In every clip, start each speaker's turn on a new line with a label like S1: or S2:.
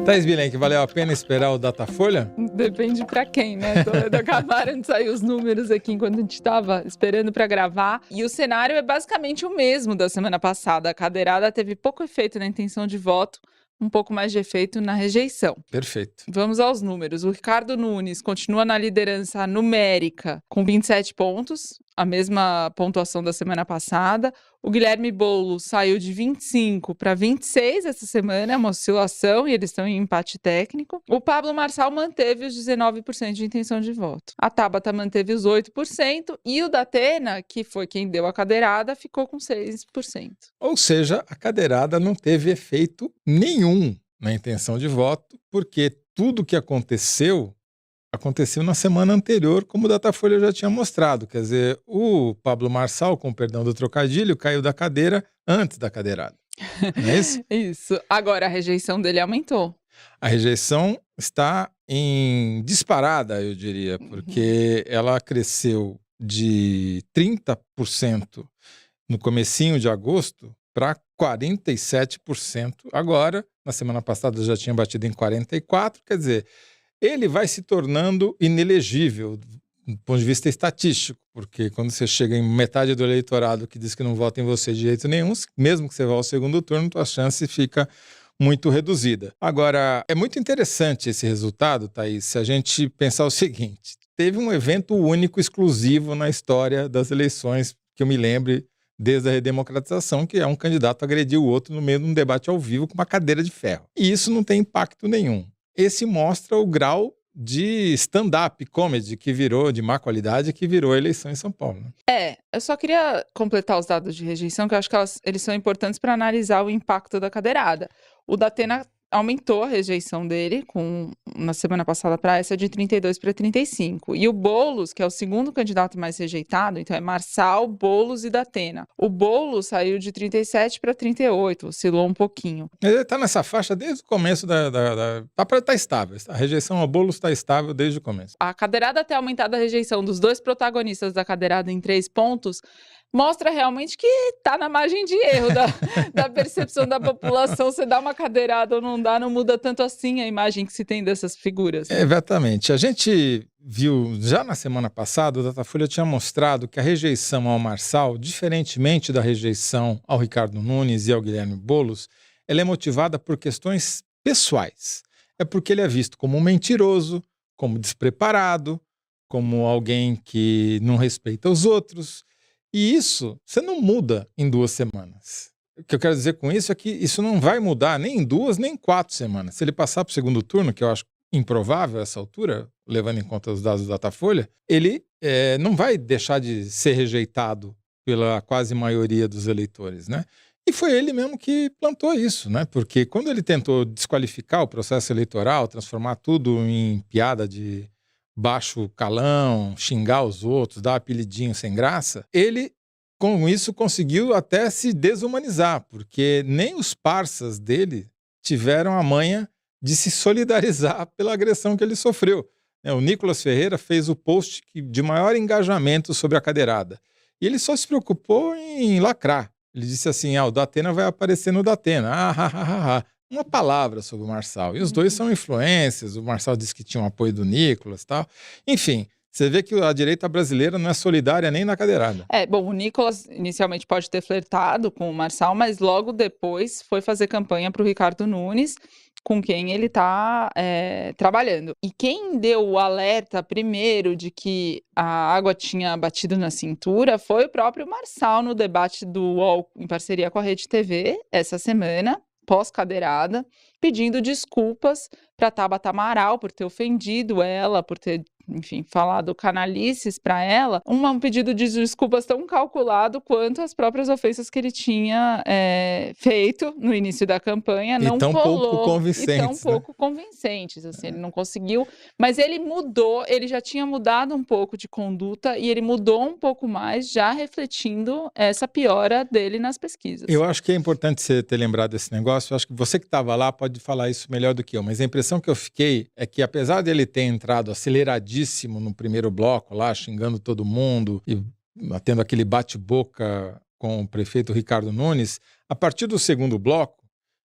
S1: Thaís Bilenque, valeu a pena esperar o Datafolha?
S2: Depende pra quem, né? Acabaram de sair os números aqui enquanto a gente estava esperando pra gravar. E o cenário é basicamente o mesmo da semana passada. A cadeirada teve pouco efeito na intenção de voto, um pouco mais de efeito na rejeição.
S1: Perfeito.
S2: Vamos aos números. O Ricardo Nunes continua na liderança numérica com 27 pontos, a mesma pontuação da semana passada. O Guilherme Boulos saiu de 25 para 26 essa semana, é uma oscilação e eles estão em empate técnico. O Pablo Marçal manteve os 19% de intenção de voto. A Tabata manteve os 8% e o Datena, que foi quem deu a cadeirada, ficou com 6%.
S1: Ou seja, a cadeirada não teve efeito nenhum na intenção de voto, porque tudo que aconteceu na semana anterior, como o Datafolha já tinha mostrado. Quer dizer, o Pablo Marçal, com perdão do trocadilho, caiu da cadeira antes da cadeirada. Não é isso?
S2: Isso. Agora a rejeição dele aumentou.
S1: A rejeição está em disparada, eu diria, porque ela cresceu de 30% no comecinho de agosto para 47% agora. Na semana passada já tinha batido em 44%, quer dizer, ele vai se tornando inelegível do ponto de vista estatístico, porque quando você chega em metade do eleitorado que diz que não vota em você de jeito nenhum, mesmo que você vá ao segundo turno, tua chance fica muito reduzida. Agora, é muito interessante esse resultado, Thaís, se a gente pensar o seguinte: teve um evento único, exclusivo na história das eleições, que eu me lembre, desde a redemocratização, que é um candidato agredir o outro no meio de um debate ao vivo com uma cadeira de ferro. E isso não tem impacto nenhum. Esse mostra o grau de stand-up comedy que virou, de má qualidade, que virou a eleição em São Paulo. Né?
S2: Eu só queria completar os dados de rejeição, que eu acho que eles são importantes para analisar o impacto da cadeirada. O Datena aumentou a rejeição dele na semana passada para essa de 32 para 35. E o Boulos, que é o segundo candidato mais rejeitado, então é Marçal, Boulos e Datena. O Boulos saiu de 37 para 38, oscilou um pouquinho.
S1: Ele está nessa faixa desde o começo tá estável. A rejeição ao Boulos está estável desde o começo.
S2: A cadeirada ter aumentado a rejeição dos dois protagonistas da cadeirada em 3 pontos mostra realmente que está na margem de erro da percepção da população. Você dá uma cadeirada ou não dá, não muda tanto assim a imagem que se tem dessas figuras. Né?
S1: Exatamente. A gente viu, já na semana passada, o Datafolha tinha mostrado que a rejeição ao Marçal, diferentemente da rejeição ao Ricardo Nunes e ao Guilherme Boulos, ela é motivada por questões pessoais. É porque ele é visto como um mentiroso, como despreparado, como alguém que não respeita os outros. E isso você não muda em 2 semanas. O que eu quero dizer com isso é que isso não vai mudar nem em 2, nem em 4 semanas. Se ele passar para o segundo turno, que eu acho improvável a essa altura, levando em conta os dados do Datafolha, ele não vai deixar de ser rejeitado pela quase maioria dos eleitores, né? E foi ele mesmo que plantou isso, né? Porque quando ele tentou desqualificar o processo eleitoral, transformar tudo em piada de baixo calão, xingar os outros, dar apelidinho sem graça, ele, com isso, conseguiu até se desumanizar, porque nem os parças dele tiveram a manha de se solidarizar pela agressão que ele sofreu. O Nicolas Ferreira fez o post de maior engajamento sobre a cadeirada. E ele só se preocupou em lacrar. Ele disse assim, o Datena vai aparecer no Datena. Uma palavra sobre o Marçal. E os dois são influências. O Marçal disse que tinha um apoio do Nicolas e tal. Enfim, você vê que a direita brasileira não é solidária nem na cadeirada.
S2: Bom, o Nicolas inicialmente pode ter flertado com o Marçal, mas logo depois foi fazer campanha para o Ricardo Nunes, com quem ele está trabalhando. E quem deu o alerta primeiro de que a água tinha batido na cintura foi o próprio Marçal no debate do UOL em parceria com a Rede TV essa semana, pós-cadeirada, pedindo desculpas para Tabata Amaral por ter ofendido ela, por ter, enfim, falado canalices para ela, um pedido de desculpas tão calculado quanto as próprias ofensas que ele tinha feito no início da campanha.
S1: Não tão pouco convincentes.
S2: E tão pouco convincentes, assim, ele não conseguiu, mas ele mudou, ele já tinha mudado um pouco de conduta e ele mudou um pouco mais, já refletindo essa piora dele nas pesquisas.
S1: Eu acho que é importante você ter lembrado desse negócio, eu acho que você que estava lá pode falar isso melhor do que eu, mas a impressão que eu fiquei é que apesar dele ter entrado aceleradíssimo no primeiro bloco lá, xingando todo mundo e tendo aquele bate-boca com o prefeito Ricardo Nunes, a partir do segundo bloco,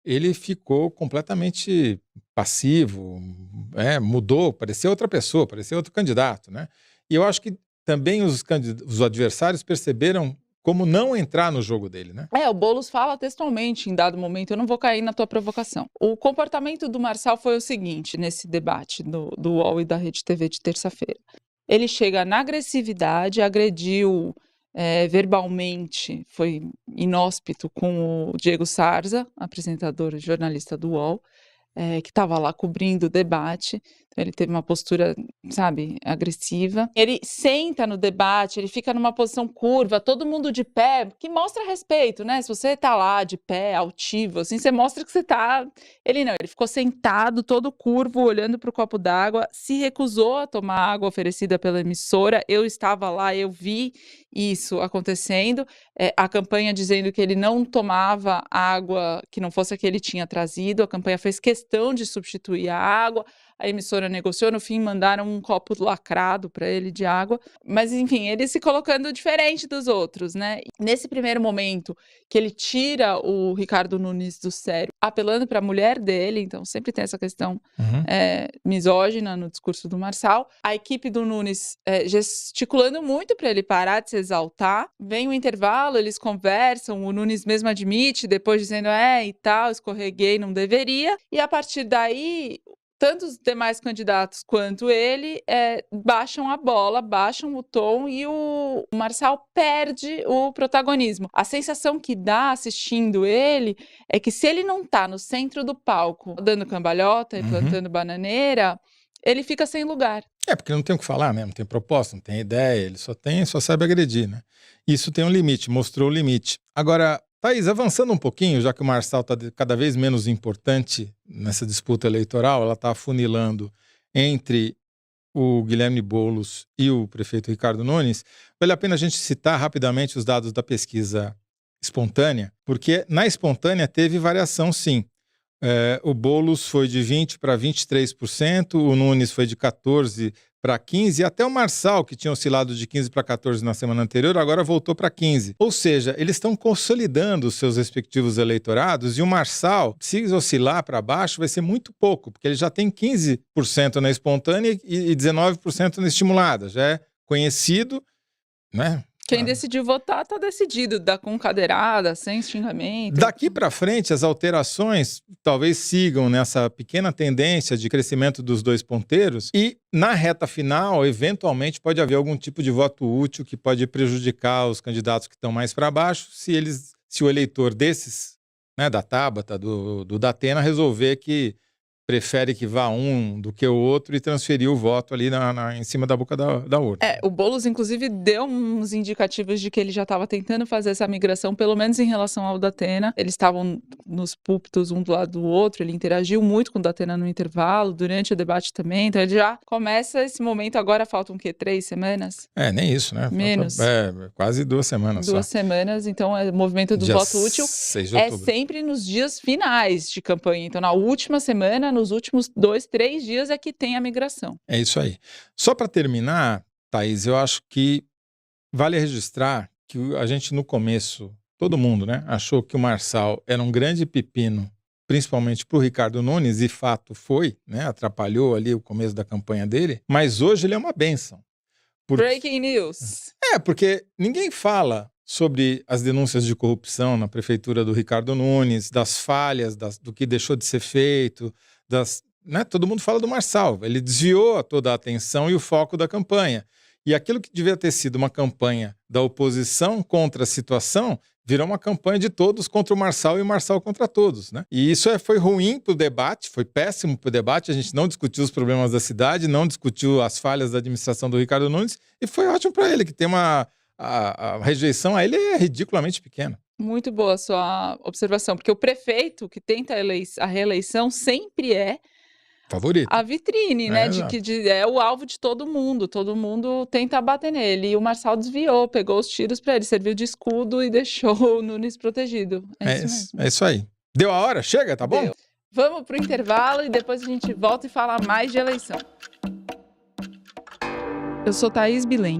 S1: ele ficou completamente passivo, mudou, parecia outra pessoa, parecia outro candidato, né? E eu acho que também os adversários perceberam como não entrar no jogo dele, né?
S2: O Boulos fala textualmente em dado momento, eu não vou cair na tua provocação. O comportamento do Marçal foi o seguinte, nesse debate do UOL e da Rede TV de terça-feira. Ele chega na agressividade, agrediu verbalmente, foi inóspito com o Diego Sarza, apresentador e jornalista do UOL, que estava lá cobrindo o debate. Então ele teve uma postura, sabe, agressiva. Ele senta no debate, ele fica numa posição curva, todo mundo de pé, que mostra respeito, né? Se você tá lá de pé, altivo, assim, você mostra que você tá... Ele não, ele ficou sentado, todo curvo, olhando para o copo d'água, se recusou a tomar a água oferecida pela emissora. Eu estava lá, eu vi isso acontecendo. A campanha dizendo que ele não tomava água que não fosse a que ele tinha trazido. A campanha fez questão de substituir a água. A emissora negociou, no fim mandaram um copo lacrado para ele de água, mas enfim, ele se colocando diferente dos outros, né? Nesse primeiro momento que ele tira o Ricardo Nunes do sério, apelando para a mulher dele, então sempre tem essa questão misógina no discurso do Marçal, a equipe do Nunes gesticulando muito para ele parar de se exaltar, vem o intervalo, eles conversam, o Nunes mesmo admite, depois dizendo e tal, escorreguei, não deveria, e a partir daí... tanto os demais candidatos quanto ele baixam a bola, baixam o tom e o Marçal perde o protagonismo. A sensação que dá assistindo ele é que se ele não tá no centro do palco dando cambalhota e plantando bananeira, ele fica sem lugar.
S1: Porque não tem o que falar, né? Não tem proposta, não tem ideia, ele só sabe agredir, né? Isso tem um limite, mostrou o limite. Agora, Thaís, avançando um pouquinho, já que o Marçal está cada vez menos importante nessa disputa eleitoral, ela está afunilando entre o Guilherme Boulos e o prefeito Ricardo Nunes, vale a pena a gente citar rapidamente os dados da pesquisa espontânea, porque na espontânea teve variação, sim. O Boulos foi de 20% para 23%, o Nunes foi de 14% para 15%, e até o Marçal, que tinha oscilado de 15% para 14% na semana anterior, agora voltou para 15%. Ou seja, eles estão consolidando os seus respectivos eleitorados, e o Marçal, se oscilar para baixo, vai ser muito pouco, porque ele já tem 15% na espontânea e 19% na estimulada, já é conhecido, né?
S2: Quem decidiu votar tá decidido, com cadeirada, sem xingamento.
S1: Daqui para frente, as alterações talvez sigam nessa pequena tendência de crescimento dos dois ponteiros e, na reta final, eventualmente pode haver algum tipo de voto útil que pode prejudicar os candidatos que estão mais para baixo se o eleitor desses, né, da Tabata, do Datena, resolver que prefere que vá um do que o outro e transferir o voto ali em cima da boca da urna.
S2: O Boulos, inclusive, deu uns indicativos de que ele já estava tentando fazer essa migração, pelo menos em relação ao Datena. Eles estavam nos púlpitos um do lado do outro, ele interagiu muito com o Datena no intervalo, durante o debate também, então ele já começa esse momento, agora faltam o quê? 3 semanas?
S1: Nem isso, né?
S2: Menos.
S1: Quase 2 semanas
S2: 2 semanas, então o movimento do voto útil
S1: 6 de outubro.
S2: Sempre nos dias finais de campanha, então na última semana, nos últimos 2, 3 dias é que tem a migração.
S1: É isso aí. Só para terminar, Thaís, eu acho que vale registrar que a gente no começo, todo mundo, né, achou que o Marçal era um grande pepino, principalmente para o Ricardo Nunes, e fato foi, né, atrapalhou ali o começo da campanha dele, mas hoje ele é uma bênção.
S2: Breaking news!
S1: Porque ninguém fala sobre as denúncias de corrupção na prefeitura do Ricardo Nunes, das falhas, do que deixou de ser feito, todo mundo fala do Marçal. Ele desviou toda a atenção e o foco da campanha. E aquilo que devia ter sido uma campanha da oposição contra a situação virou uma campanha de todos contra o Marçal e o Marçal contra todos, né? E isso foi ruim para o debate, foi péssimo para o debate. A gente não discutiu os problemas da cidade, não discutiu as falhas da administração do Ricardo Nunes, e foi ótimo para ele, que tem a rejeição a ele é ridiculamente pequena.
S2: Muito boa a sua observação, porque o prefeito que tenta a reeleição sempre é
S1: favorito.
S2: A vitrine, né? É o alvo de todo mundo tenta bater nele. E o Marçal desviou, pegou os tiros para ele, serviu de escudo e deixou o Nunes protegido.
S1: É isso aí. Deu a hora? Chega, tá bom?
S2: Deu. Vamos pro intervalo e depois a gente volta e fala mais de eleição. Eu sou Thaís Bilém.